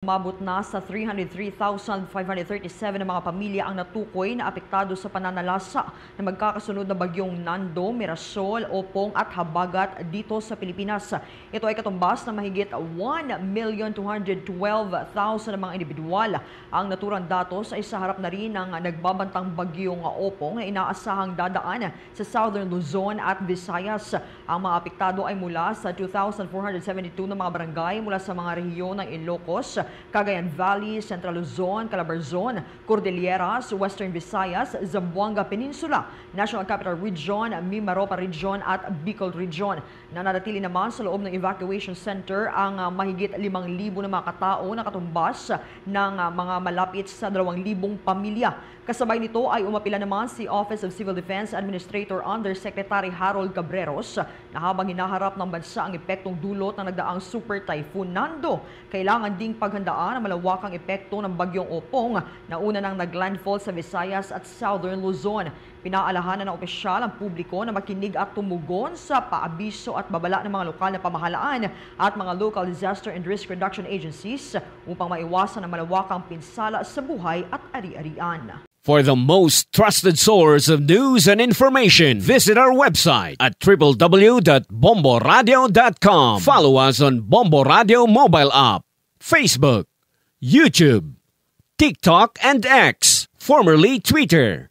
Umabot na sa 303,537 na mga pamilya ang natukoy na apektado sa pananalasa na magkakasunod na bagyong Nando, Mirasol, Opong at Habagat dito sa Pilipinas. Ito ay katumbas na mahigit 1,212,000 na mga individual. Ang naturang datos ay sa harap na rin ng nagbabantang bagyong Opong na inaasahang dadaan sa Southern Luzon at Visayas. Ang mga apektado ay mula sa 2,472 na mga barangay mula sa mga rehiyon ng Ilocos, Cagayan Valley, Central Luzon, Calabarzon, Cordilleras, Western Visayas, Zamboanga Peninsula, National Capital Region, Mimaropa Region at Bicol Region. Nananatili naman sa loob ng evacuation center ang mahigit 5,000 na mga katao na katumbas ng mga malapit sa 2,000 pamilya. Kasabay nito ay umapila naman si Office of Civil Defense Administrator Undersecretary Harold Cabreros na habang hinaharap ng bansa ang epektong dulot ng nagdaang Super Typhoon Nando, kailangan ding paghandaan ang malawakang epekto ng bagyong Opong na una nang naglandfall sa Visayas at Southern Luzon. Pinaalahanan ng opisyal ang publiko na makinig at tumugon sa paabiso at babala ng mga lokal na pamahalaan at mga local disaster and risk reduction agencies upang maiwasan ang malawakang pinsala sa buhay at ari-arian. For the most trusted source of news and information, visit our website at www.bomboradio.com. Follow us on Bombo Radio mobile app, Facebook, YouTube, TikTok, and X, formerly Twitter.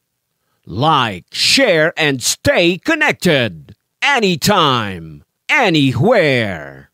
Like, share, and stay connected. Anytime, anywhere.